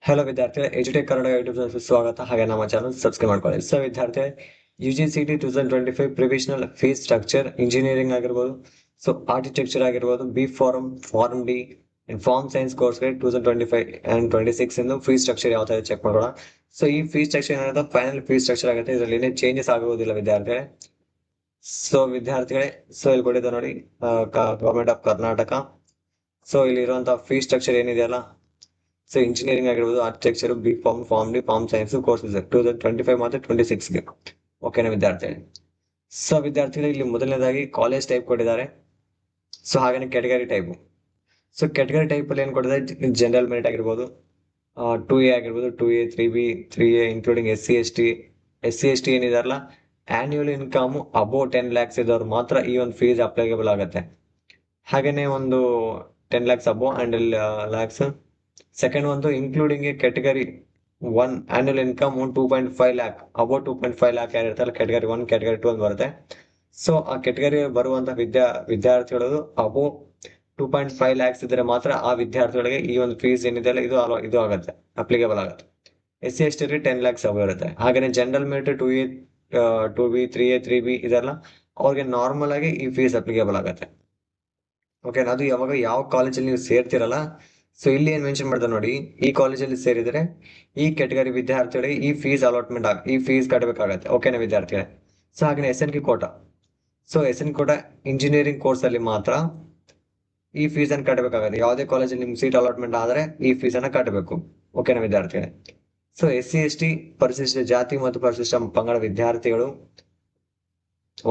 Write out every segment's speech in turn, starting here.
Hello ವಿದ್ಯಾರ್ಥಿಗಳೇ, ಎಜುಟೆಕ್ Kannada YouTube channel ಸ್ವಾಗತ. ಹಾಗೆ ನಮ್ಮ ಚಾನಲ್ ಸಬ್ಸ್ಕ್ರೈಬ್ ಮಾಡ್ಕೊಳ್ಳಿ. ಸೊ ವಿದ್ಯಾರ್ಥಿಗಳೇ, UGCET 2025 provisional fees structure engineering ಆಗಿರ್ಬೋದು, ಸೊ ಆರ್ಕಿಟೆಕ್ಚರ್ ಆಗಿರ್ಬೋದು, pharm D and pharm science ಕೋರ್ಸ್ಗೆ 2025 ಅಂಡ್ 26 ಇಂದು ಫೀಸ್ ಸ್ಟ್ರಕ್ಚರ್ ಯಾವ ತರ ಚೆಕ್ ಮಾಡೋಣ. ಸೊ ಈ ಫೀಸ್ ಸ್ಟ್ರಕ್ಚರ್ ಏನಾಗುತ್ತೆ, ಫೈನಲ್ ಫೀಸ್ ಸ್ಟ್ರಕ್ಚರ್ ಆಗುತ್ತೆ. ಇದರಲ್ಲಿ ಏನೇ ಚೇಂಜಸ್ ಆಗುವುದಿಲ್ಲ ವಿದ್ಯಾರ್ಥಿಗಳೇ. ಸೊ ವಿದ್ಯಾರ್ಥಿಗಳೇ, ಸೊ ಇಲ್ಲಿ ಕೊಟ್ಟಿದ್ದ ನೋಡಿ, ಗವರ್ಮೆಂಟ್ ಆಫ್ ಕರ್ನಾಟಕ. ಸೊ ಇಲ್ಲಿ ಇರುವಂತಹ ಫೀಸ್ ಸ್ಟ್ರಕ್ಚರ್ ಏನಿದೆಯಲ್ಲ, ಸೊ ಇಂಜಿನಿಯರಿಂಗ್ ಆಗಿರ್ಬೋದು, architecture, pharm D, pharm science courses 2025 ಮತ್ತು 26ಗೆ. ಓಕೆನಾ ವಿದ್ಯಾರ್ಥಿಗಳೇ? ಸೊ ವಿದ್ಯಾರ್ಥಿಗಳು ಇಲ್ಲಿ ಮೊದಲನೇದಾಗಿ ಕಾಲೇಜ್ ಟೈಪ್ ಕೊಟ್ಟಿದ್ದಾರೆ. ಸೊ ಹಾಗೇನೆ category type. So category type ಅಲ್ಲಿ ಏನ್ ಕೊಟ್ಟಿದ್ದಾರೆ, ಜನರಲ್ ಮೆರಿಟ್ ಆಗಿರ್ಬೋದು, 2A ಆಗಿರ್ಬೋದು, 2A 3B 3A including S C S T ಏನಿದಾರಲ್ಲ, ಆನ್ಯುವಲ್ ಇನ್ಕಮ್ ಅಬೋವ್ 10 lakhs ಇದ್ದವ್ರು ಮಾತ್ರ ಈ ಒಂದು ಫೀಸ್ ಅಪ್ಲಿಕೇಬಲ್ ಆಗುತ್ತೆ. ಹಾಗೇನೆ ಒಂದು 10 lakhs above and lakhs. Second ಒಂದು including category 1 annual income 2.5 lakh about 2.5 lakh ಯಾರಿರ್ತಾರೆ ಕ್ಯಾಟಗರಿ 1 ಕ್ಯಾಟಗರಿ 2 ಅಂತ ಬರುತ್ತೆ. ಸೊ ಆ ಕ್ಯಾಟಗರಿ ಬರುವಂತ ವಿದ್ಯಾರ್ಥಿಗಳು ಅಬೌವ್ 2.5 lakhs ಇದ್ರೆ ಮಾತ್ರ ಆ ವಿದ್ಯಾರ್ಥಿಗಳಿಗೆ ಈ ಒಂದು ಫೀಸ್ ಏನಿದೆ ಅಲ್ಲ, ಇದು ಆಗುತ್ತೆ, ಅಪ್ಲಿಕೇಬಲ್ ಆಗುತ್ತೆ. SC ST 10 lakhs ಅಬೌವ್ ಇರುತ್ತೆ. ಹಾಗೇನೆ general merit 2A 2B 3A 3B ಇದೆಲ್ಲ ಅವ್ರಿಗೆ ನಾರ್ಮಲ್ ಆಗಿ ಈ ಫೀಸ್ ಅಪ್ಲಿಕೇಬಲ್ ಆಗುತ್ತೆ. ಓಕೆ, ಅದು ಯಾವಾಗ ಯಾವ ಕಾಲೇಜಲ್ಲಿ ನೀವು ಸೇರ್ತಿರಲ್ಲ, ಸೊ ಇಲ್ಲಿ ಏನ್ ಮೆನ್ಷನ್ ಮಾಡ್ತಾರೆ ನೋಡಿ, ಈ ಕಾಲೇಜಲ್ಲಿ ಸೇರಿದ್ರೆ ಈ ಕ್ಯಾಟಗರಿ ವಿದ್ಯಾರ್ಥಿಗಳಿಗೆ ಈ ಫೀಸ್ ಅಲಾಟ್ಮೆಂಟ್ ಈ ಫೀಸ್ ಕಟ್ಟಬೇಕಾಗತ್ತೆ. ಓಕೆನಾ ವಿದ್ಯಾರ್ಥಿಗಳೇ? ಸೊ ಹಾಗೆ SN quota. So SN quota engineering course ಅಲ್ಲಿ ಮಾತ್ರ ಈ ಫೀಸ್ ಅನ್ನು ಕಟ್ಟಬೇಕಾಗುತ್ತೆ. ಯಾವುದೇ ಕಾಲೇಜಲ್ಲಿ ನಿಮ್ಗೆ ಸೀಟ್ ಅಲಾಟ್ಮೆಂಟ್ ಆದ್ರೆ ಈ ಫೀಸ್ ಅನ್ನ ಕಟ್ಟಬೇಕು. ಓಕೆನಾ ವಿದ್ಯಾರ್ಥಿಗಳೇ? ಸೊ SC ST ಪರಿಶಿಷ್ಟ ಜಾತಿ ಮತ್ತು ಪರಿಶಿಷ್ಟ ಪಂಗಡ ವಿದ್ಯಾರ್ಥಿಗಳು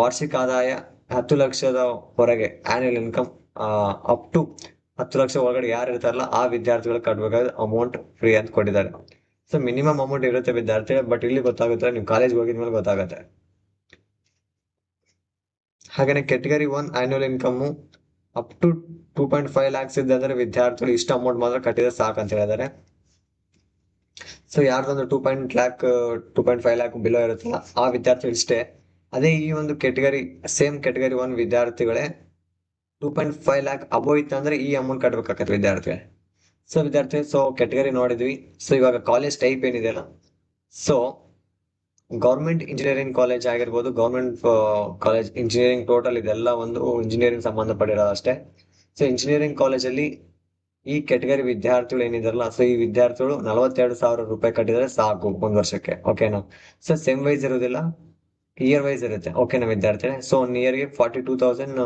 ವಾರ್ಷಿಕ ಆದಾಯ 10 ಲಕ್ಷದ ಹೊರಗೆ annual income up to 10 lakh ಒಳಗಡೆ ಯಾರು ಇರ್ತಾರಲ್ಲ ಆ ವಿದ್ಯಾರ್ಥಿಗಳು ಕಟ್ಟಬೇಕಾದ ಅಮೌಂಟ್ ಫ್ರೀ ಅಂತ ಕೊಟ್ಟಿದ್ದಾರೆ. ಸೊ ಮಿನಿಮಮ್ ಅಮೌಂಟ್ ಇರುತ್ತೆ ವಿದ್ಯಾರ್ಥಿ, ಬಟ್ ಇಲ್ಲಿ ಗೊತ್ತಾಗುತ್ತೆ, ನೀವು ಕಾಲೇಜ್ ಹೋಗಿದ್ಮೇಲೆ ಗೊತ್ತಾಗುತ್ತೆ. ಹಾಗೇನೆ category 1 annual income up to 2.5 lakhs ಇದ್ದಂದ್ರೆ ವಿದ್ಯಾರ್ಥಿಗಳು ಇಷ್ಟು ಅಮೌಂಟ್ ಮಾತ್ರ ಕಟ್ಟಿದ್ರೆ ಸಾಕು ಅಂತ ಹೇಳಿದ್ದಾರೆ. ಸೊ ಯಾರ್ದೊಂದು 2.5 lakh ಬಿಲೋ ಇರುತ್ತಲ್ಲ ಆ ವಿದ್ಯಾರ್ಥಿಗಳು ಇಷ್ಟೇ. ಅದೇ ಈ ಒಂದು ಕ್ಯಾಟಗರಿ ಸೇಮ್ ಕ್ಯಾಟಗರಿ 1 ವಿದ್ಯಾರ್ಥಿಗಳೇ 2.5 lakh ಅಬೋವ್ ಇತ್ತಂದ್ರೆ ಈ ಅಮೌಂಟ್ ಕಟ್ಟಬೇಕಾಗತ್ತೆ ವಿದ್ಯಾರ್ಥಿಗಳೇ. ಸೊ ಕ್ಯಾಟಗರಿ ನೋಡಿದ್ವಿ. ಸೊ ಇವಾಗ ಕಾಲೇಜ್ ಟೈಪ್ ಏನಿದೆಯಲ್ಲ, ಸೊ ಗೌರ್ಮೆಂಟ್ ಇಂಜಿನಿಯರಿಂಗ್ ಕಾಲೇಜ್ ಆಗಿರ್ಬೋದು, ಗೌರ್ಮೆಂಟ್ ಕಾಲೇಜ್ ಇಂಜಿನಿಯರಿಂಗ್ ಟೋಟಲ್ ಇದೆಲ್ಲ ಒಂದು ಇಂಜಿನಿಯರಿಂಗ್ ಸಂಬಂಧಪಟ್ಟಿರೋದು ಅಷ್ಟೇ. ಸೊ ಇಂಜಿನಿಯರಿಂಗ್ ಕಾಲೇಜಲ್ಲಿ ಈ ಕ್ಯಾಟಗರಿ ವಿದ್ಯಾರ್ಥಿಗಳು ಏನಿದಾರಲ್ಲ, ಸೊ ಈ ವಿದ್ಯಾರ್ಥಿಗಳು 42,000 ರೂಪಾಯಿ ಕಟ್ಟಿದ್ರೆ ಸಾಕು ಒಂದ್ ವರ್ಷಕ್ಕೆ. ಓಕೆನಾ? ಸೊ ಸೆಮ್ ವೈಸ್ ಇರೋದಿಲ್ಲ, ಇಯರ್ ವೈಸ್ ಇರುತ್ತೆ. ಓಕೆನಾ ವಿದ್ಯಾರ್ಥಿಗಳೇ? ಸೊ ಒನ್ ಇಯರ್ಗೆ 42,000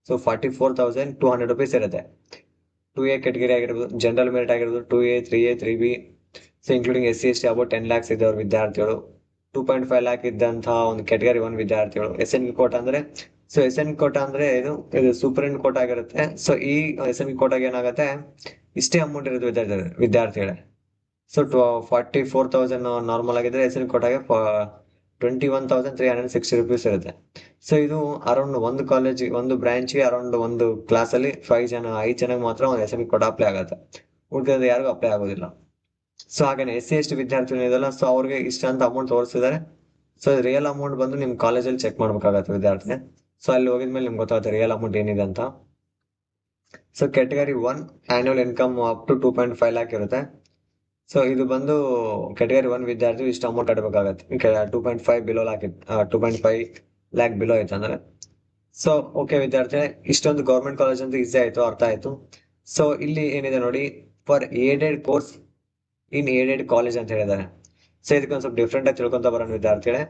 ಸೊ 44,200 ರೂಪೀಸ್ ಇರುತ್ತೆ. 2A ಕ್ಯಾಟಗರಿ ಆಗಿರ್ಬೋದು, ಜನರಲ್ ಮೆರಿಟ್ ಆಗಿರ್ಬೋದು, 2A 3A 3B, so including SC ST about 10 lakhs ಇದ್ದವ್ರ ವಿದ್ಯಾರ್ಥಿಗಳು, 2.5 lakh ಇದ್ದಂತಹ ಒಂದು ಕ್ಯಾಟಗರಿ 1 ವಿದ್ಯಾರ್ಥಿಗಳು. SN ಕೋಟಾ ಅಂದ್ರೆ, ಸೊ SN ಕೋಟಾ ಅಂದ್ರೆ ಇದು ಸೂಪರಿಂಟ್ ಕೋಟಾ ಆಗಿರುತ್ತೆ. ಸೊ ಈ SN ಕೋಟಾಗೆ ಏನಾಗುತ್ತೆ, ಇಷ್ಟೇ ಅಮೌಂಟ್ ಇರುತ್ತೆ ವಿದ್ಯಾರ್ಥಿಗಳೇ. ಸೊ 44,000 ನಾರ್ಮಲ್ ಆಗಿದ್ರೆ SN ಕೋಟಾಗೆ 21,360 ರೂಪೀಸ್ ಇರುತ್ತೆ. ಸೊ ಇದು ಅರೌಂಡ್ ಒಂದು ಕಾಲೇಜ್, ಒಂದು ಬ್ರಾಂಚ್ಗೆ ಅರೌಂಡ್ ಒಂದು ಕ್ಲಾಸ್ ಅಲ್ಲಿ 5 ಜನಕ್ಕೆ ಮಾತ್ರ ಒಂದು SN ಕೋಟಾ ಅಪ್ಲೈ ಆಗುತ್ತೆ. ಉಳಿದ ಯಾರಿಗೂ ಅಪ್ಲೈ ಆಗೋದಿಲ್ಲ. ಸೊ ಹಾಗೇನೆ SC ST ವಿದ್ಯಾರ್ಥಿಗಳು ಇದೆಲ್ಲ, ಸೊ ಅವ್ರಿಗೆ ಇಷ್ಟ ಅಂತ ಅಮೌಂಟ್ ತೋರಿಸಿದ್ದಾರೆ. ಸೊ ರಿಯಲ್ ಅಮೌಂಟ್ ಬಂದು ನಿಮ್ ಕಾಲೇಜಲ್ಲಿ ಚೆಕ್ ಮಾಡ್ಬೇಕಾಗತ್ತೆ ವಿದ್ಯಾರ್ಥಿ. ಸೊ ಅಲ್ಲಿ ಹೋಗಿದ್ಮೇಲೆ ನಿಮ್ಗೆ ಗೊತ್ತಾಗುತ್ತೆ ರಿಯಲ್ ಅಮೌಂಟ್ ಏನಿದೆ ಅಂತ. So category 1 annual income up to 2.5 lakh ಇರುತ್ತೆ. ಸೊ ಇದು ಬಂದು ಕ್ಯಾಟಗರಿ 1 ವಿದ್ಯಾರ್ಥಿ ಇಷ್ಟು ಅಮೌಂಟ್ ಕಟ್ಟಬೇಕಾಗತ್ತೆ. 2.5 ಬಿಲೋ ಲ್ಯಾಕ್ 2.5 lakh ಬಿಲೋ ಆಯ್ತು ಅಂದ್ರೆ. ಸೊ ಓಕೆ ವಿದ್ಯಾರ್ಥಿ, ಇಷ್ಟೊಂದು ಗೌರ್ಮೆಂಟ್ ಕಾಲೇಜ್ ಅಂತ ಈಸಿ ಆಯ್ತು, ಅರ್ಥ ಆಯ್ತು. ಸೊ ಇಲ್ಲಿ ಏನಿದೆ ನೋಡಿ, for aided course in aided college ಅಂತ ಹೇಳಿದ್ದಾರೆ. ಸೊ ಇದಕ್ಕೊಂದು ಸ್ವಲ್ಪ ಡಿಫ್ರೆಂಟ್ ಆಗಿ ತಿಳ್ಕೊಂತ ಬರೋಣ ವಿದ್ಯಾರ್ಥಿಗಳೇ.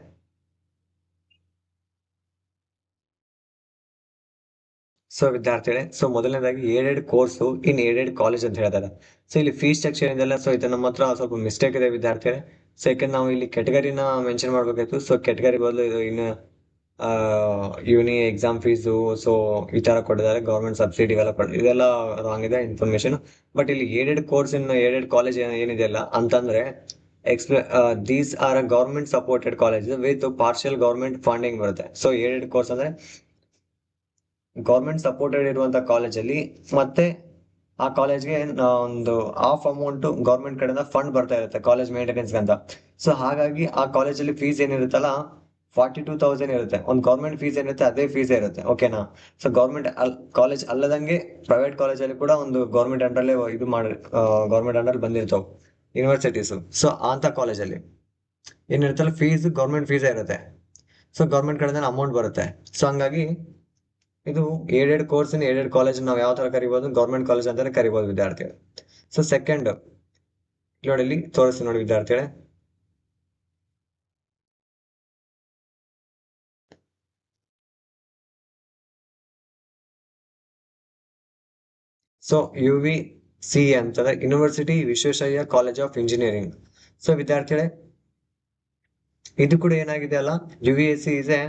ಸೊ ವಿದ್ಯಾರ್ಥಿಗಳೇ, ಸೊ ಮೊದಲನೇದಾಗಿ aided course in aided college ಅಂತ ಹೇಳಿದ್ದಾರೆ. ಸೊ ಇಲ್ಲಿ ಫೀಸ್ ಸ್ಟ್ರಕ್ಚರ್ ಏನಿದೆಲ್ಲ, ಸೊ ಇದು ನಮ್ಮ ಹತ್ರ ಸ್ವಲ್ಪ ಮಿಸ್ಟೇಕ್ ಇದೆ ವಿದ್ಯಾರ್ಥಿಗಳೇ. ಸೊ ಯಾಕಂದ್ರೆ ನಾವು ಇಲ್ಲಿ ಕ್ಯಾಟಗರಿನ ಮೆನ್ಷನ್ ಮಾಡ್ಬೇಕಾಯ್ತು. ಸೊ ಕ್ಯಾಟಗರಿ ಬದಲು ಇದು ಇನ್ನು ಯೂನಿ ಎಕ್ಸಾಮ್ ಫೀಸು, ಸೊ ಈ ತರ ಕೊಟ್ಟಿದ್ದಾರೆ, ಗೌರ್ಮೆಂಟ್ ಸಬ್ಸಿಡಿ ಇವೆಲ್ಲ ಇದೆಲ್ಲ ರಾಂಗ್ ಇದೆ ಇನ್ಫಾರ್ಮೇಶನ್. ಬಟ್ ಇಲ್ಲಿ aided course in aided college ಏನಿದೆಯಲ್ಲ ಅಂತಂದ್ರೆ, these are government supported college with partial government funding ಬರುತ್ತೆ. ಸೊ ಏಡೆಡ್ ಕೋರ್ಸ್ ಅಂದ್ರೆ ಗೌರ್ಮೆಂಟ್ ಸಪೋರ್ಟೆಡ್ ಇರುವಂತ ಕಾಲೇಜಲ್ಲಿ ಮತ್ತೆ ಆ ಕಾಲೇಜ್ಗೆ ಒಂದು ಹಾಫ್ ಅಮೌಂಟ್ ಗೌರ್ಮೆಂಟ್ ಕಡೆಯಿಂದ ಫಂಡ್ ಬರ್ತಾ ಇರುತ್ತೆ ಕಾಲೇಜ್ ಮೇಂಟೆನೆನ್ಸ್ ಅಂತ. ಸೊ ಹಾಗಾಗಿ ಆ ಕಾಲೇಜಲ್ಲಿ ಫೀಸ್ ಏನಿರುತ್ತಲ್ಲ 42,000 ಇರುತ್ತೆ. ಒಂದು ಗೌರ್ಮೆಂಟ್ ಫೀಸ್ ಏನಿರುತ್ತೆ ಅದೇ ಫೀಸ್ ಇರುತ್ತೆ. ಓಕೆನಾ? ಸೊ ಗೌರ್ಮೆಂಟ್ ಕಾಲೇಜ್ ಅಲ್ಲದಂಗೆ ಪ್ರೈವೇಟ್ ಕಾಲೇಜಲ್ಲಿ ಕೂಡ ಒಂದು ಗೌರ್ಮೆಂಟ್ ಅಂಡರ್ಲೆ ಇದು ಮಾಡಿ ಗೌರ್ಮೆಂಟ್ ಅಂಡರ್ ಬಂದಿರ್ತಾವೆ. ಯೂನಿವರ್ಸಿಟೀಸ್. ಸೊ ಅಂತ ಕಾಲೇಜಲ್ಲಿ ಏನಿರುತ್ತಲ್ಲ ಫೀಸ್ ಗೌರ್ಮೆಂಟ್ ಫೀಸೇ ಇರುತ್ತೆ. ಸೊ ಗೌರ್ಮೆಂಟ್ ಕಡೆಯಿಂದ ಅಮೌಂಟ್ ಬರುತ್ತೆ. ಸೊ ಹಂಗಾಗಿ ಇದು aided course in aided college ನಾವು ಯಾವ ತರ ಕರಿಬಹುದು, ಗೌರ್ಮೆಂಟ್ ಕಾಲೇಜ್ ಅಂತಾನೆ ಕರಿಬಹುದು ವಿದ್ಯಾರ್ಥಿಗಳು. ಸೊ ಸೆಕೆಂಡ್ ನೋಡಿ ತೋರಿಸ್ತೀನಿ ನೋಡಿ ವಿದ್ಯಾರ್ಥಿಗಳೇ. ಸೊ ಯು ವಿ ಸಿ ಅಂತಂದ್ರೆ university Visvesvaraya college of engineering. So ವಿದ್ಯಾರ್ಥಿಗಳೇ ಇದು ಕೂಡ ಏನಾಗಿದೆ ಅಲ್ಲ, U V S C is a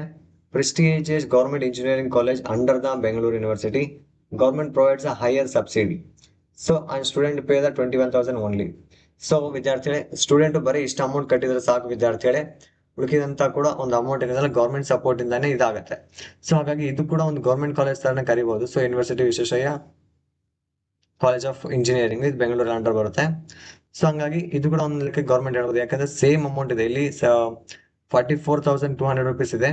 prestigious government engineering college under the Bangalore University. Government provides a higher subsidy. So and student pay the 21,000 only. So ವಿದ್ಯಾರ್ಥಿಗಳೇ student ಬರೀ ಇಷ್ಟು amount ಕಟ್ಟಿದ್ರೆ ಸಾಕು ವಿದ್ಯಾರ್ಥಿಗಳೇ, ಉಳಿಕಿದಂತ ಕೂಡ ಒಂದು ಅಮೌಂಟ್ ಏನಿದೆ ಗೌರ್ಮೆಂಟ್ ಸಪೋರ್ಟ್ ಇಂದಾನೆ ಇದಾಗುತ್ತೆ. ಸೊ ಹಾಗಾಗಿ ಇದು ಕೂಡ ಒಂದು ಗೌರ್ಮೆಂಟ್ ಕಾಲೇಜ್ ತರನೇ ಕರಿಬಹುದು. So university Visvesvaraya college of engineering ಇದು ಬೆಂಗಳೂರು ಅಂಡರ್ ಬರುತ್ತೆ. ಸೊ ಹಂಗಾಗಿ ಇದು ಕೂಡ ಒಂದು ಲೆಕ್ಕ ಗೌರ್ಮೆಂಟ್ ಹೇಳ್ಬೋದು, ಯಾಕಂದ್ರೆ ಸೇಮ್ ಅಮೌಂಟ್ ಇದೆ. ಇಲ್ಲಿ 44,200 rupees ಇದೆ,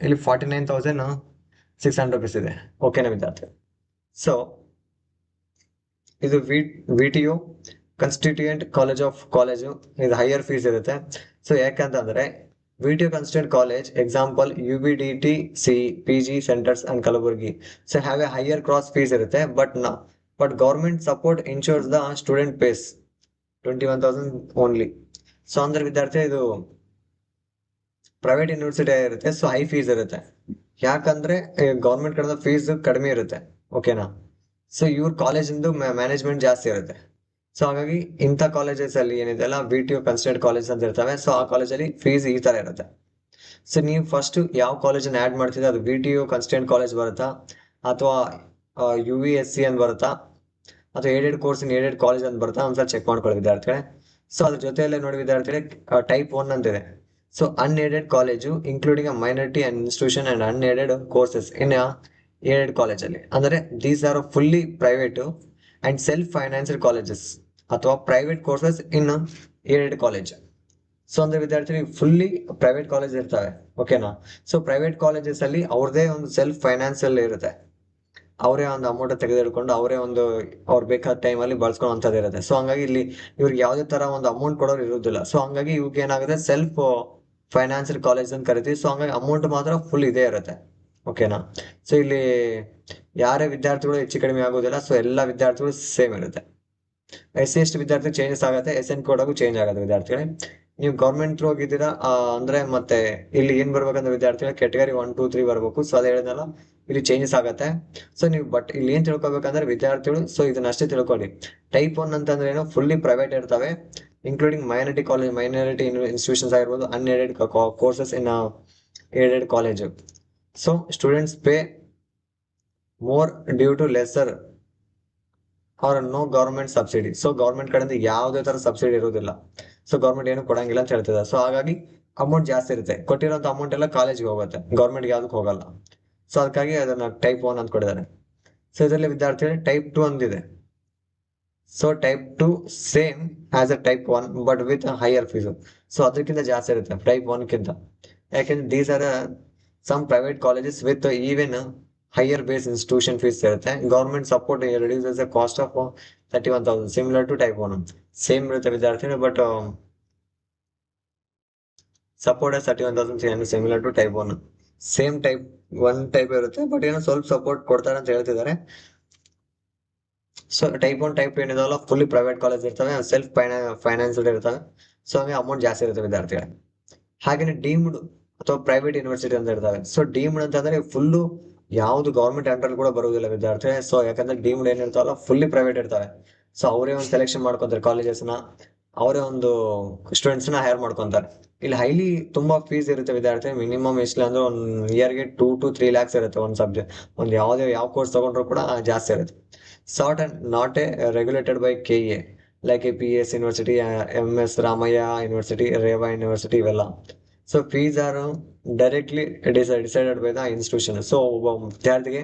ಇಲ್ಲಿ 49,600 rupees ಇದೆ. ಓಕೆನಾ ವಿದ್ಯಾರ್ಥಿ? ಸೊ ಇದು V T U constituent college of college, ಇದು ಹೈಯರ್ ಫೀಸ್ ಇರುತ್ತೆ. ಸೊ ಯಾಕಂತಂದ್ರೆ V T U constituent college example U B D T C P G centres and Kalaburagi. So have a higher cross fees ಇರುತ್ತೆ. But government support insures the student pays 21,000 only. So ಅಂದ್ರೆ ವಿದ್ಯಾರ್ಥಿ ಇದು private university ಆಗಿರುತ್ತೆ. So high fees ಇರುತ್ತೆ, ಯಾಕಂದ್ರೆ government ಕಡೆದ fees ಕಡಿಮೆ ಇರುತ್ತೆ. ಓಕೆನಾ? ಸೊ ಇವ್ರ ಕಾಲೇಜಿಂದು ಮ್ಯಾನೇಜ್ಮೆಂಟ್ ಜಾಸ್ತಿ ಇರುತ್ತೆ. ಸೊ ಹಾಗಾಗಿ ಇಂಥ ಕಾಲೇಜಸ್ ಅಲ್ಲಿ ಏನಿದೆ ಅಲ್ಲ V T U considered college ಅಂತ ಇರ್ತವೆ. ಸೊ ಆ ಕಾಲೇಜಲ್ಲಿ ಫೀಸ್ ಈ ತರ ಇರುತ್ತೆ. ಸೊ ನೀವು ಫಸ್ಟ್ ಯಾವ ಕಾಲೇಜನ್ನ ಆಡ್ ಮಾಡ್ತಿದ್ರೆ ಅದು V T U considered college ಬರುತ್ತಾ, ಅಥವಾ ಯು ವಿ ಎಸ್ ಸಿ ಅಂತ ಬರುತ್ತಾ, ಅಥವಾ aided course in aided college ಅಂತ ಬರುತ್ತಾ ಒಂದ್ಸಲ ಚೆಕ್ ಮಾಡ್ಕೊಳ್ಳಿ ವಿದ್ಯಾರ್ಥಿಗಳೇ. ಸೊ ಅದ್ರ ಜೊತೆಯಲ್ಲೇ ನೋಡಿ ವಿದ್ಯಾರ್ಥಿಗಳೇ ಟೈಪ್ 1 ಅಂತಿದೆ. So unaided college including a minority and institution and unaided courses in aided ಕಾಲೇಜಲ್ಲಿ, ಅಂದರೆ these are fully private and self financed colleges ಅಥವಾ private courses in aided college. So ಅಂದ್ರೆ ವಿದ್ಯಾರ್ಥಿಗಳಿಗೆ ಫುಲ್ಲಿ ಪ್ರೈವೇಟ್ ಕಾಲೇಜ್ ಇರ್ತವೆ. ಓಕೆನಾ? So private colleges ಅಲ್ಲಿ ಅವ್ರದೇ ಒಂದು ಸೆಲ್ಫ್ ಫೈನಾನ್ಸಿಯಲ್ ಇರುತ್ತೆ, ಅವರೇ ಒಂದು ಅಮೌಂಟ್ ತೆಗೆದಿಡ್ಕೊಂಡು ಅವರೇ ಒಂದು ಅವ್ರು ಬೇಕಾದ ಟೈಮಲ್ಲಿ ಬಳಸ್ಕೊಳ್ಳೋಂಥದ್ದು ಇರುತ್ತೆ. ಸೊ ಹಂಗಾಗಿ ಇಲ್ಲಿ ಇವ್ರಿಗೆ ಯಾವುದೇ ತರ ಒಂದು ಅಮೌಂಟ್ ಕೊಡೋರು ಇರುವುದಿಲ್ಲ. ಸೊ ಹಂಗಾಗಿ ಇವ್ರಿಗೆ ಏನಾಗುತ್ತೆ ಸೆಲ್ಫ್ ಫೈನಾನ್ಸಿಯಲ್ ಕಾಲೇಜ್ ಅಂತ ಕರಿತೀವಿ. ಸೊ ಹಂಗಾಗಿ ಅಮೌಂಟ್ ಮಾತ್ರ ಫುಲ್ ಇದೇ ಇರುತ್ತೆ. ಓಕೆನಾ? ಸೊ ಇಲ್ಲಿ ಯಾರೇ ವಿದ್ಯಾರ್ಥಿಗಳು ಹೆಚ್ಚು ಕಡಿಮೆ ಆಗೋದಿಲ್ಲ. ಸೊ ಎಲ್ಲ ವಿದ್ಯಾರ್ಥಿಗಳು ಸೇಮ್ ಇರುತ್ತೆ. ಎಸ್ ಸಿ ಎಸ್ ಟಿ ವಿದ್ಯಾರ್ಥಿ ಚೇಂಜಸ್ ಆಗುತ್ತೆ, ಎಸ್ ಎನ್ ಕೋಡ್ ಚೇಂಜ್ ಆಗುತ್ತೆ ವಿದ್ಯಾರ್ಥಿಗಳೇ. ನೀವು ಗೌರ್ಮೆಂಟ್ ಥ್ರೂ ಹೋಗಿದ್ದೀರಾ ಅಂದ್ರೆ ಮತ್ತೆ ಇಲ್ಲಿ ಏನ್ ಬರ್ಬೇಕಂದ್ರೆ ವಿದ್ಯಾರ್ಥಿಗಳ ಕೆಟಗರಿ 1, 2, 3 ಬರ್ಬೇಕು. ಸೊ ಅದೇ ಹೇಳಿದ್ನಲ್ಲ ಇಲ್ಲಿ ಚೇಂಜಸ್ ಆಗುತ್ತೆ. ಸೊ ನೀವು ಬಟ್ ಇಲ್ಲಿ ಏನ್ ತಿಳ್ಕೊಬೇಕಂದ್ರೆ ವಿದ್ಯಾರ್ಥಿಗಳು ಸೊ ಇದನ್ನ ಅಷ್ಟೇ ತಿಳ್ಕೊಳ್ಳಿ. ಟೈಪ್ 1 ಅಂತಂದ್ರೆ ಏನು, ಫುಲ್ಲಿ ಪ್ರೈವೇಟ್ ಇರ್ತವೆ including minority college, minority institutions ಆಗಿರ್ಬೋದು, unaided courses in aided college. So students pay more due to lesser or no government subsidy. So government ಕಡೆಯಿಂದ ಯಾವುದೇ ತರ ಸಬ್ಸಿಡಿ ಇರುವುದಿಲ್ಲ. ಸೊ ಗೌರ್ಮೆಂಟ್ ಏನು ಕೊಡಂಗಿಲ್ಲ ಅಂತ ಹೇಳ್ತಿದ್ದಾರೆ. ಸೊ ಹಾಗಾಗಿ ಅಮೌಂಟ್ ಜಾಸ್ತಿ ಇರುತ್ತೆ, ಕೊಟ್ಟಿರೋಂಥ ಅಮೌಂಟ್ ಎಲ್ಲ ಕಾಲೇಜ್ಗೆ ಹೋಗುತ್ತೆ, ಗೌರ್ಮೆಂಟ್ ಯಾವ್ದಕ್ಕೆ ಹೋಗಲ್ಲ. ಸೊ ಅದಕ್ಕಾಗಿ ಅದನ್ನ ಟೈಪ್ 1 ಅಂತ ಕೊಟ್ಟಿದ್ದಾರೆ. ಸೊ ಇದರಲ್ಲಿ ವಿದ್ಯಾರ್ಥಿಗಳು ಟೈಪ್ 2 ಅಂದಿದೆ. So type 2 same as a type 1 but with higher fees. So ಅದಕ್ಕಿಂತ ಜಾಸ್ತಿ ಇರುತ್ತೆ ಟೈಪ್ 1 ಕಿಂತ, ಯಾಕೆಂದ್ರೆ these are some private colleges with even higher base institution fees ಇರುತ್ತೆ. Government support reduces the cost of 31,000 similar to type 1. Same ಇರುತ್ತೆ ವಿದ್ಯಾರ್ಥಿಗಳು, but support 31,300 similar to type 1. Same type 1 type ಇರುತ್ತೆ, but ಏನೋ ಸ್ವಲ್ಪ support ಕೊಡ್ತಾರೆ ಅಂತ ಹೇಳ್ತಿದ್ದಾರೆ. So type 1 type 2 ಏನಿದಾವಲ್ಲ ಫುಲ್ಲಿ ಪ್ರೈವೇಟ್ ಕಾಲೇಜ್ ಇರ್ತವೆ, ಸೆಲ್ಫ್ ಫೈನಾನ್ಸ್ಡ್ ಇರ್ತವೆ. ಸೊ ಹಂಗೆ ಅಮೌಂಟ್ ಜಾಸ್ತಿ ಇರುತ್ತೆ ವಿದ್ಯಾರ್ಥಿಗಳಿಗೆ. ಹಾಗೇನೆ ಡೀಮ್ಡ್ ಅಥವಾ ಪ್ರೈವೇಟ್ ಯೂನಿವರ್ಸಿಟಿ ಅಂತ ಇರ್ತವೆ. ಸೊ ಡೀಮ್ಡ್ ಅಂತಂದ್ರೆ ಫುಲ್ಲು ಯಾವ್ದು ಗೌರ್ಮೆಂಟ್ ಅಂಡರ್ ಕೂಡ ಬರುವುದಿಲ್ಲ ವಿದ್ಯಾರ್ಥಿ. ಸೊ ಯಾಕಂದ್ರೆ ಡೀಮ್ಡ್ ಏನಿರ್ತಾವಲ್ಲ ಫುಲ್ಲಿ ಪ್ರೈವೇಟ್ ಇರ್ತವೆ. ಸೊ ಅವರೇ ಒಂದು ಸೆಲೆಕ್ಷನ್ ಮಾಡ್ಕೊಂತಾರೆ ಕಾಲೇಜಸ್ನ, ಅವರೇ ಒಂದು ಸ್ಟೂಡೆಂಟ್ಸ್ ನ ಹೈರ್ ಮಾಡ್ಕೊಂತಾರೆ. ಇಲ್ಲಿ ಹೈಲಿ ತುಂಬಾ ಫೀಸ್ ಇರುತ್ತೆ ವಿದ್ಯಾರ್ಥಿ. ಮಿನಿಮಮ್ ಎಷ್ಟು ಅಂದ್ರೆ ಒಂದು ಇಯರ್ಗೆ 2 to 3 lakhs ಇರುತ್ತೆ ಒಂದು ಸಬ್ಜೆಕ್ಟ್. ಒಂದು ಯಾವ ಕೋರ್ಸ್ ತಗೊಂಡ್ರು ಕೂಡ ಜಾಸ್ತಿ ಇರುತ್ತೆ. Sort and not a regulated by KE like a PS university, MS Ramaiah university, Reva university ಇವೆಲ್ಲ. So fees are directly decided by the institution. So ಒಬ್ಬ ವಿದ್ಯಾರ್ಥಿಗೆ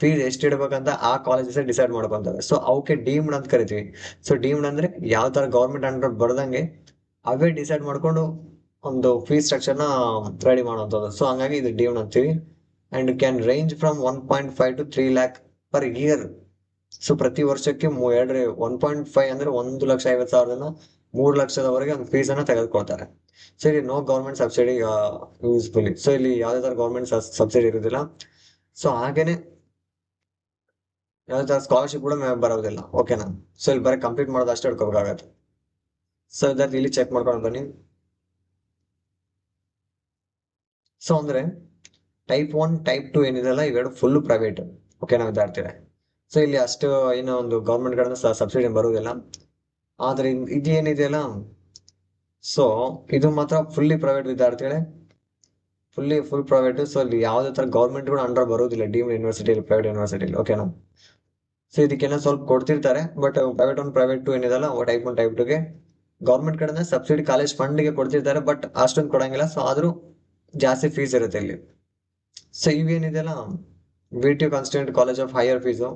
ಫೀಸ್ ಎಷ್ಟು ಇಡ್ಬೇಕಂತ ಆ ಕಾಲೇಜಸ್ ಡಿಸೈಡ್ ಮಾಡ್ಕೊಂತವೆ. ಸೊ ಅವಕ್ಕೆ ಡೀಮ್ಡ್ ಅಂತ ಕರಿತೀವಿ. ಸೊ ಡೀಮ್ಡ್ ಅಂದ್ರೆ ಯಾವ ತರ ಗೌರ್ಮೆಂಟ್ ಅಂಡರ್ ಬರ್ದಂಗೆ ಅವೇ ಡಿಸೈಡ್ ಮಾಡ್ಕೊಂಡು ಒಂದು ಫೀಸ್ ಸ್ಟ್ರಕ್ಚರ್ ನ ರೆಡಿ ಮಾಡುವಂಥದ್ದು. ಸೊ ಹಂಗಾಗಿ ಇದು ಡೀಮ್ಡ್ ಅಂತೀವಿ. And can range from 1.5 to 3 lakh per year so ಪ್ರತಿ ವರ್ಷಕ್ಕೆ 1.5 ಅಂದ್ರೆ 1,50,000 3 ಲಕ್ಷದವರೆಗೆ ಒಂದು ಫೀಸ್ ಅನ್ನ ತೆಗೆದುಕೊಳ್ತಾರೆ. ಸೊ ಇಲ್ಲಿ ನೋ ಗೌರ್ಮೆಂಟ್ ಸಬ್ಸಿಡಿ ಯೂಸ್ಫುಲಿ. ಸೊ ಇಲ್ಲಿ ಯಾವುದೇ ತರ ಗೌರ್ಮೆಂಟ್ ಸಬ್ಸಿಡಿ ಇರುವುದಿಲ್ಲ. ಸೊ ಹಾಗೇನೆ ಯಾವುದೇ ತರ ಸ್ಕಾಲರ್ಶಿಪ್ ಕೂಡ ಬರೋದಿಲ್ಲ. ಓಕೆನಾ? ಸೊ ಇಲ್ಲಿ ಬರೀ ಕಂಪ್ಲೀಟ್ ಮಾಡೋದು ಅಷ್ಟೇ ಹಿಡ್ಕೋಬೇಕಾಗತ್ತೆ. ಸೊ ವಿದ್ಯಾರ್ಥಿ ಇಲ್ಲಿ ಚೆಕ್ ಮಾಡ್ಕೊಂಡು ಬನ್ನಿ. ಸೊ ಅಂದ್ರೆ ಟೈಪ್ 1 ಟೈಪ್ 2 ಏನಿದೆಲ್ಲ ಇವೆರಡು ಫುಲ್ ಪ್ರೈವೇಟ್. ಓಕೆನಾ ವಿದ್ಯಾರ್ಥಿಗಳೇ? ಸೊ ಇಲ್ಲಿ ಅಷ್ಟು ಏನೋ ಒಂದು ಗೌರ್ಮೆಂಟ್ ಗಳನ್ನ ಸಬ್ಸಿಡಿ ಬರುವುದಿಲ್ಲ. ಆದ್ರೆ ಇದೇನಿದೆಯಲ್ಲ, ಸೊ ಇದು ಮಾತ್ರ ಫುಲ್ಲಿ ಪ್ರೈವೇಟ್ ವಿದ್ಯಾರ್ಥಿಗಳೇ, ಫುಲ್ ಪ್ರೈವೇಟ್. ಸೊ ಇಲ್ಲಿ ಯಾವುದೇ ತರ ಗೌರ್ಮೆಂಟ್ ಕೂಡ ಅಂಡರ್ ಬರುವುದಿಲ್ಲ ಡೀಮ್ಡ್ ಯೂನಿವರ್ಸಿಟಿ, ಪ್ರೈವೇಟ್ ಯೂನಿವರ್ಸಿಟಿ. ಓಕೆನಾ? ಸೊ ಇದಕ್ಕೆಲ್ಲ ಸ್ವಲ್ಪ ಕೊಡ್ತಿರ್ತಾರೆ, ಬಟ್ ಪ್ರೈವೇಟ್ 2 ಏನಿದೆಲ್ಲ ಟೈಪ್ 1 ಟೈಪ್ 2ಗೆ ಗೌರ್ಮೆಂಟ್ ಕಡೆಯಿಂದ ಸಬ್ಸಿಡಿ ಕಾಲೇಜ್ ಫಂಡ್ ಗೆ ಕೊಡ್ತಿರ್ತಾರೆ, ಬಟ್ ಅಷ್ಟೊಂದು ಕೊಡಂಗಿಲ್ಲ. ಸೊ ಆದ್ರೂ ಜಾಸ್ತಿ ಫೀಸ್ ಇರುತ್ತೆ ಇಲ್ಲಿ. ಸೊ ಇವೇನಿದೆಯಲ್ಲ, V T constituent college of higher fees.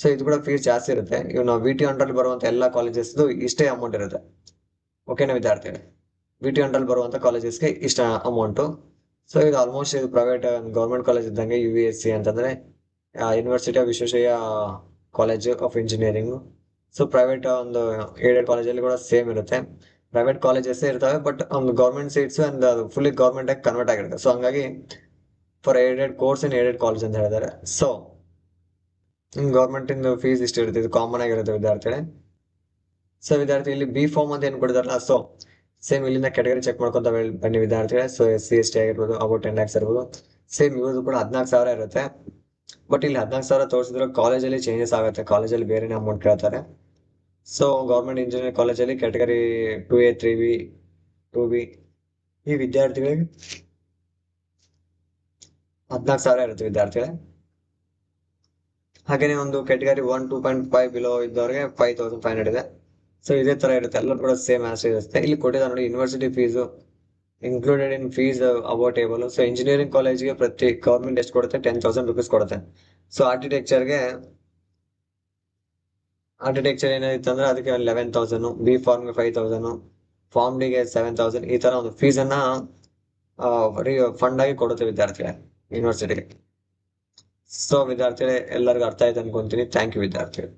So ಇದು ಕೂಡ ಫೀಸ್ ಜಾಸ್ತಿ ಇರುತ್ತೆ. ಇವು ವಿ ಟಿ ಅಂಡರ್ ಬರುವಂತ ಎಲ್ಲಾ ಕಾಲೇಜಸ್ ಇಷ್ಟೇ ಅಮೌಂಟ್ ಇರುತ್ತೆ. ಓಕೆನಾ ವಿದ್ಯಾರ್ಥಿಗಳೇ? ವಿ ಟಿ ಅಂಡರ್ ಬರುವಂತ ಕಾಲೇಜಸ್ಗೆ ಇಷ್ಟ ಅಮೌಂಟು. ಸೊ ಇದು ಆಲ್ಮೋಸ್ಟ್ ಇದು ಪ್ರೈವೇಟ್ ಗೌರ್ಮೆಂಟ್ ಕಾಲೇಜ್ ಇದ್ದಂಗೆ. UVSC ಅಂತಂದ್ರೆ university of Visvesvaraya college of engineering. So private ಒಂದು ಏಡೆಡ್ ಕಾಲೇಜಲ್ಲಿ ಕೂಡ ಸೇಮ್ ಇರುತ್ತೆ. ಪ್ರೈವೇಟ್ ಕಾಲೇಜಸ್ ಇರ್ತವೆ, ಬಟ್ ಒಂದು government seats and fully government ಆಗಿ ಕನ್ವರ್ಟ್ ಆಗಿರುತ್ತೆ. ಸೊ ಹಂಗಾಗಿ for aided course in aided college ಅಂತ ಹೇಳಿದ್ದಾರೆ. ಸೊ ಗೌರ್ಮೆಂಟ್ ಇಂದ ಫೀಸ್ ಇಷ್ಟು ಇರುತ್ತೆ, ಇದು ಕಾಮನ್ ಆಗಿರುತ್ತೆ ವಿದ್ಯಾರ್ಥಿಗಳೇ. ಸೊ ವಿದ್ಯಾರ್ಥಿ ಇಲ್ಲಿ ಬಿ ಫಾರ್ಮ್ ಅಂತ ಏನ್ ಕೊಟ್ಟಿದಾರಲ್ಲ, ಸೊ ಸೇಮ್ ಇಲ್ಲಿಂದ ಕೆಟಗರಿ ಚೆಕ್ ಮಾಡ್ಕೊಂತ ಬನ್ನಿ ವಿದ್ಯಾರ್ಥಿಗಳೇ. ಸೊ SC ST ಆಗಿರ್ಬೋದು, ಅಬೌಟ್ 10 lakhs ಇರ್ಬೋದು. ಸೇಮ್ ಇವ್ರದ್ದು ಕೂಡ 14,000 ಇರುತ್ತೆ. ಬಟ್ ಇಲ್ಲಿ 14,000 ತೋರಿಸಿದ್ರೆ ಕಾಲೇಜಲ್ಲಿ ಚೇಂಜಸ್ ಆಗುತ್ತೆ, ಕಾಲೇಜಲ್ಲಿ ಬೇರೆನೇ ಅಮೌಂಟ್ ಕೇಳ್ತಾರೆ. ಸೊ ಗೌರ್ಮೆಂಟ್ ಇಂಜಿನಿಯರಿಂಗ್ ಕಾಲೇಜಲ್ಲಿ ಕ್ಯಾಟಗರಿ 2A 3B 2B ಈ ವಿದ್ಯಾರ್ಥಿಗಳಿಗೆ 14,000 ಇರುತ್ತೆ ವಿದ್ಯಾರ್ಥಿಗಳೇ. ಹಾಗೇನೆ ಒಂದು ಕ್ಯಾಟಗರಿ 1 2.5 ಬಿಲೋ ಇದ್ದವ್ರಿಗೆ 5,500 ಇದೆ. ಸೊ ಇದೇ ತರ ಇರುತ್ತೆ, ಎಲ್ಲರೂ ಕೂಡ ಸೇಮ್ ಆಸ್ ಇರುತ್ತೆ. ಇಲ್ಲಿ ಕೊಟ್ಟಿದ್ದಾರೆ ನೋಡಿ, university fees included in fees about table. So engineering ಕಾಲೇಜ್ಗೆ ಪ್ರತಿ ಗೌರ್ಮೆಂಟ್ ಎಷ್ಟು ಕೊಡುತ್ತೆ? 10,000 rupees ಕೊಡುತ್ತೆ. ಸೊ ಆರ್ಕಿಟೆಕ್ಚರ್ ಏನಾಯ್ತು ಅಂದ್ರೆ ಅದಕ್ಕೆ 11,000, ಬಿ ಫಾರ್ಮ್ಗೆ 5,000, ಫಾರ್ಮ್ ಡಿಗೆ 7,000. ಈ ತರ ಒಂದು ಫೀಸ್ ಅನ್ನ ಫಂಡ್ ಆಗಿ ಕೊಡುತ್ತೆ ವಿದ್ಯಾರ್ಥಿಗಳೇ ಯೂನಿವರ್ಸಿಟಿಗೆ. ಸೊ ವಿದ್ಯಾರ್ಥಿಗಳೇ ಎಲ್ಲರಿಗೂ ಅರ್ಥ ಆಯ್ತು ಅನ್ಕೊಂತೀನಿ. ಥ್ಯಾಂಕ್ ಯು ವಿದ್ಯಾರ್ಥಿಗಳು.